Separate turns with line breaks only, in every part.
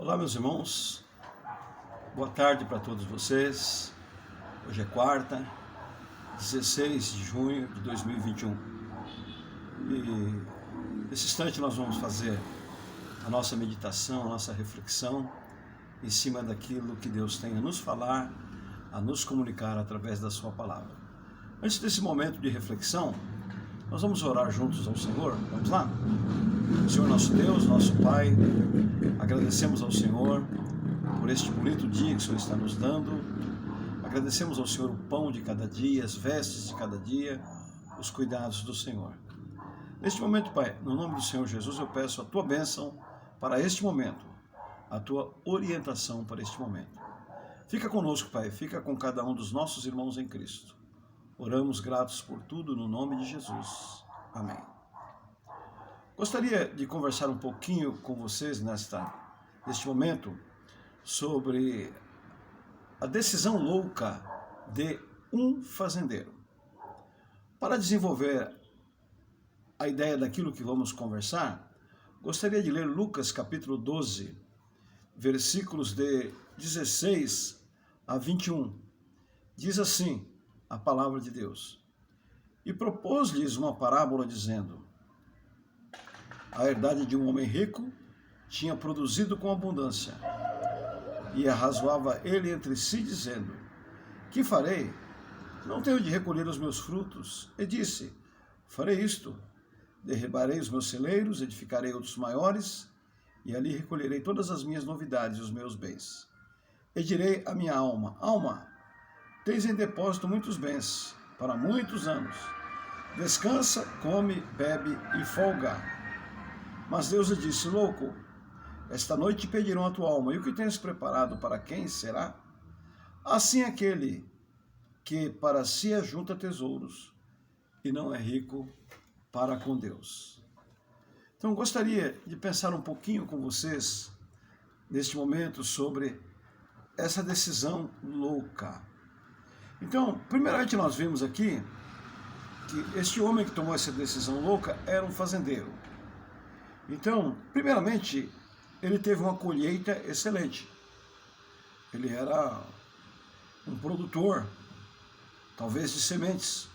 Olá, meus irmãos, boa tarde para todos vocês. Hoje é quarta, 16 de junho de 2021 e nesse instante nós vamos fazer a nossa meditação, a nossa reflexão em cima daquilo que Deus tem a nos falar, a nos comunicar através da sua palavra. Antes desse momento de reflexão, nós vamos orar juntos ao Senhor. Vamos lá? Senhor nosso Deus, nosso Pai, agradecemos ao Senhor por este bonito dia que o Senhor está nos dando. Agradecemos ao Senhor o pão de cada dia, as vestes de cada dia, os cuidados do Senhor. Neste momento, Pai, no nome do Senhor Jesus, eu peço a Tua bênção para este momento, a Tua orientação para este momento. Fica conosco, Pai, fica com cada um dos nossos irmãos em Cristo. Oramos gratos por tudo no nome de Jesus. Amém. Gostaria de conversar um pouquinho com vocês neste momento sobre a decisão louca de um fazendeiro. Para desenvolver a ideia daquilo que vamos conversar, gostaria de ler Lucas capítulo 12, versículos de 16 a 21. Diz assim a palavra de Deus: E propôs-lhes uma parábola dizendo: A herdade de um homem rico tinha produzido com abundância, e arrazoava ele entre si, dizendo: Que farei? Não tenho de recolher os meus frutos. E disse: Farei isto: derribarei os meus celeiros, edificarei outros maiores, e ali recolherei todas as minhas novidades e os meus bens. E direi à minha alma: Alma, tens em depósito muitos bens, para muitos anos. Descansa, come, bebe e folga. Mas Deus lhe disse: Louco, esta noite te pedirão a tua alma, e o que tens preparado para quem será? Assim aquele que para si ajunta tesouros e não é rico para com Deus. Então gostaria de pensar um pouquinho com vocês neste momento sobre essa decisão louca. Então, primeiramente nós vimos aqui que este homem que tomou essa decisão louca era um fazendeiro. Então, primeiramente, ele teve uma colheita excelente. Ele era um produtor, talvez de sementes.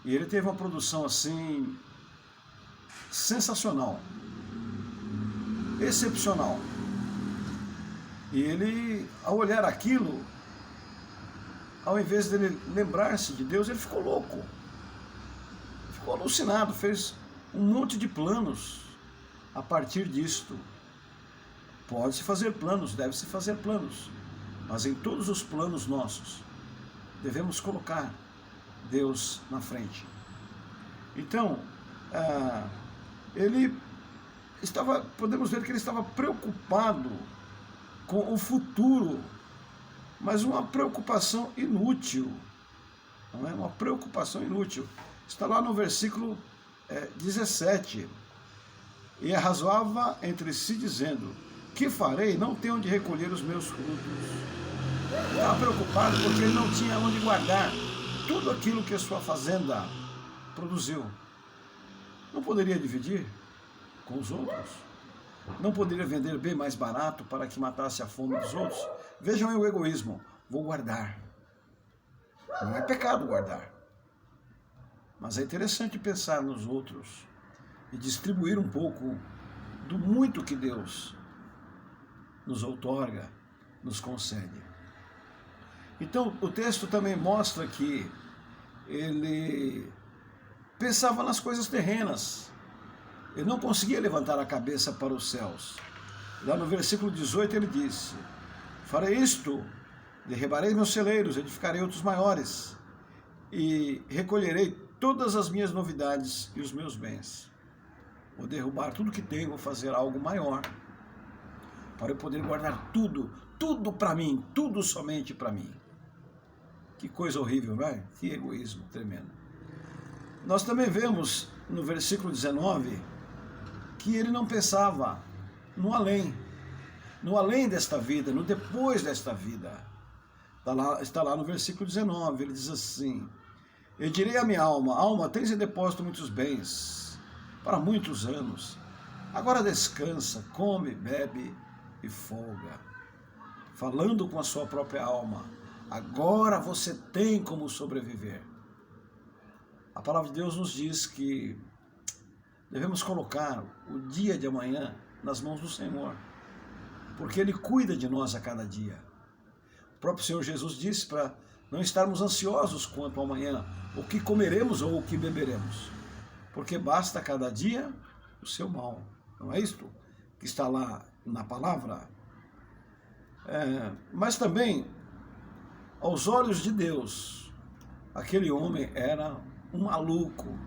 E ele teve uma produção assim, sensacional, excepcional. E ele, ao olhar aquilo, ao invés dele lembrar-se de Deus, ele ficou louco. Ficou alucinado, fez um monte de planos a partir disto. Pode-se fazer planos, deve-se fazer planos, mas em todos os planos nossos, devemos colocar Deus na frente. Então, podemos ver que ele estava preocupado com o futuro, mas uma preocupação inútil, não é? Uma preocupação inútil. Está lá no versículo 17. E arrazoava entre si, dizendo: Que farei? Não tenho onde recolher os meus frutos. Estava preocupado porque ele não tinha onde guardar tudo aquilo que a sua fazenda produziu. Não poderia dividir com os outros? Não poderia vender bem mais barato para que matasse a fome dos outros? Vejam aí o egoísmo. Vou guardar. Não é pecado guardar. Mas é interessante pensar nos outros e distribuir um pouco do muito que Deus nos outorga, nos concede. Então, o texto também mostra que ele pensava nas coisas terrenas. Ele não conseguia levantar a cabeça para os céus. Lá no versículo 18 ele disse: Farei isto, derribarei meus celeiros, edificarei outros maiores, e recolherei todas as minhas novidades e os meus bens. Vou derrubar tudo que tenho, vou fazer algo maior, para eu poder guardar tudo para mim, tudo somente para mim. Que coisa horrível, não é? Que egoísmo tremendo. Nós também vemos no versículo 19 que ele não pensava no além desta vida, no depois desta vida. Está lá no versículo 19, ele diz assim: Eu direi à minha alma: Alma, tens em depósito muitos bens, para muitos anos. Agora descansa, come, bebe e folga, falando com a sua própria alma. Agora você tem como sobreviver. A palavra de Deus nos diz que devemos colocar o dia de amanhã nas mãos do Senhor, porque Ele cuida de nós a cada dia. O próprio Senhor Jesus disse para não estarmos ansiosos quanto ao amanhã, o que comeremos ou o que beberemos, porque basta cada dia o seu mal. Não é isto que está lá na palavra? Mas também, aos olhos de Deus, aquele homem era um maluco,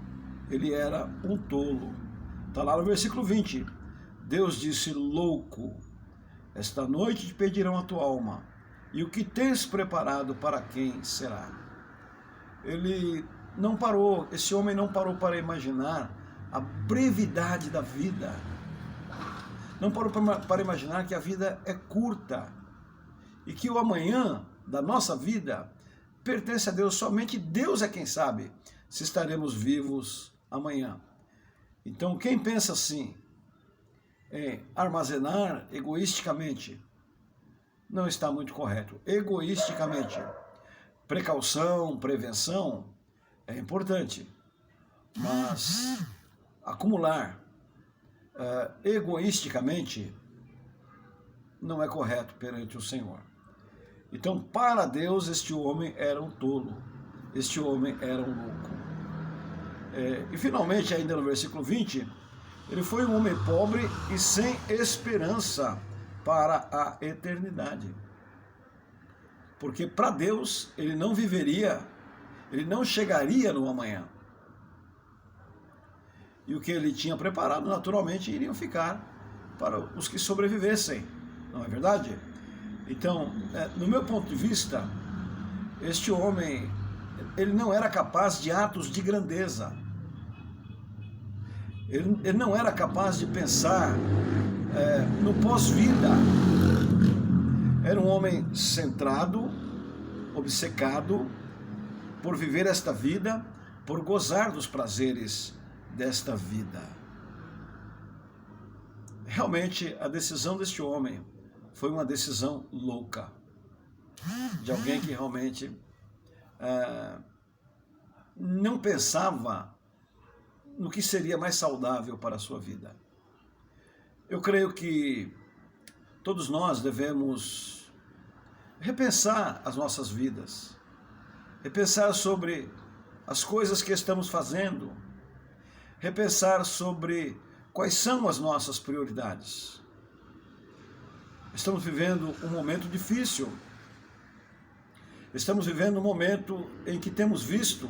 ele era um tolo. Está lá no versículo 20. Deus disse: louco, esta noite te pedirão a tua alma, e o que tens preparado para quem será? Ele não parou, esse homem não parou para imaginar a brevidade da vida. Não parou para imaginar que a vida é curta e que o amanhã da nossa vida pertence a Deus. Somente Deus é quem sabe se estaremos vivos amanhã. Então, quem pensa assim, em armazenar egoisticamente, não está muito correto. Egoisticamente. Precaução, prevenção é importante, mas acumular egoisticamente não é correto perante o Senhor. Então, para Deus, este homem era um tolo, este homem era um louco. E finalmente, ainda no versículo 20, ele foi um homem pobre e sem esperança para a eternidade. Porque para Deus, ele não viveria, ele não chegaria no amanhã. E o que ele tinha preparado, naturalmente, iriam ficar para os que sobrevivessem. Não é verdade? Então, no meu ponto de vista, este homem, ele não era capaz de atos de grandeza. Ele não era capaz de pensar no pós-vida. Era um homem centrado, obcecado por viver esta vida, por gozar dos prazeres desta vida. Realmente, a decisão deste homem foi uma decisão louca, de alguém que realmente não pensava no que seria mais saudável para a sua vida. Eu creio que todos nós devemos repensar as nossas vidas, repensar sobre as coisas que estamos fazendo, repensar sobre quais são as nossas prioridades. Estamos vivendo um momento difícil. Estamos vivendo um momento em que temos visto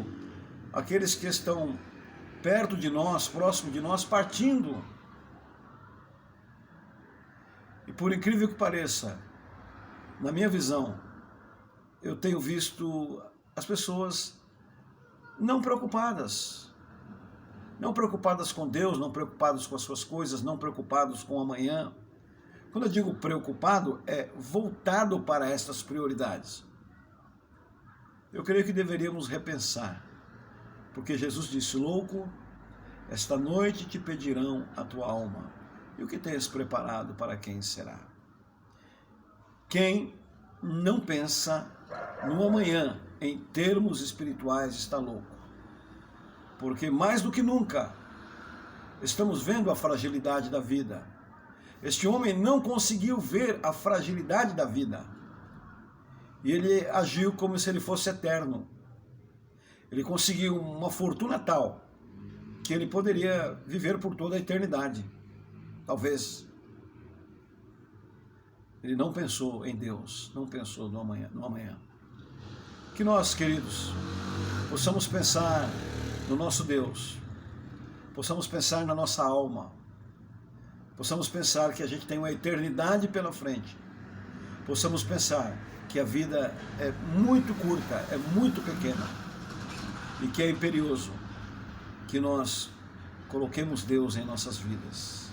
aqueles que estão perto de nós, próximo de nós, partindo. E por incrível que pareça, na minha visão, eu tenho visto as pessoas não preocupadas com Deus, não preocupadas com as suas coisas, não preocupados com o amanhã. Quando eu digo preocupado, é voltado para estas prioridades. Eu creio que deveríamos repensar, porque Jesus disse: louco, esta noite te pedirão a tua alma, e o que tens preparado para quem será? Quem não pensa no amanhã em termos espirituais está louco, porque mais do que nunca estamos vendo a fragilidade da vida. Este homem não conseguiu ver a fragilidade da vida, e ele agiu como se ele fosse eterno. Ele conseguiu uma fortuna tal que ele poderia viver por toda a eternidade. Talvez. Ele não pensou em Deus, não pensou no amanhã. Que nós, queridos, possamos pensar no nosso Deus, possamos pensar na nossa alma, possamos pensar que a gente tem uma eternidade pela frente, possamos pensar que a vida é muito curta, é muito pequena, e que é imperioso que nós coloquemos Deus em nossas vidas.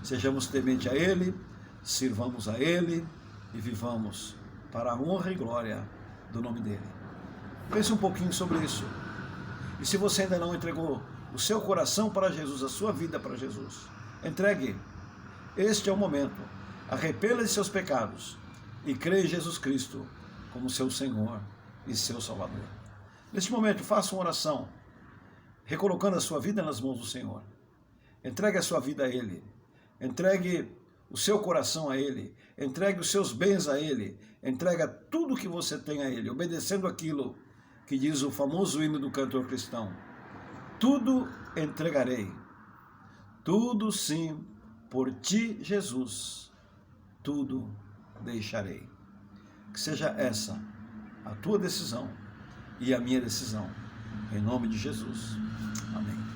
Sejamos temente a Ele, sirvamos a Ele e vivamos para a honra e glória do nome dEle. Pense um pouquinho sobre isso. E se você ainda não entregou o seu coração para Jesus, a sua vida para Jesus, entregue. Este é o momento. arrependa de seus pecados e crê em Jesus Cristo como seu Senhor e seu Salvador. Neste momento, faça uma oração, recolocando a sua vida nas mãos do Senhor. Entregue a sua vida a Ele. Entregue o seu coração a Ele. Entregue os seus bens a Ele. Entregue tudo que você tem a Ele, obedecendo aquilo que diz o famoso hino do cantor cristão. Tudo entregarei. Tudo sim, por ti, Jesus. Tudo deixarei. Que seja essa a tua decisão e a minha decisão. Em nome de Jesus. Amém.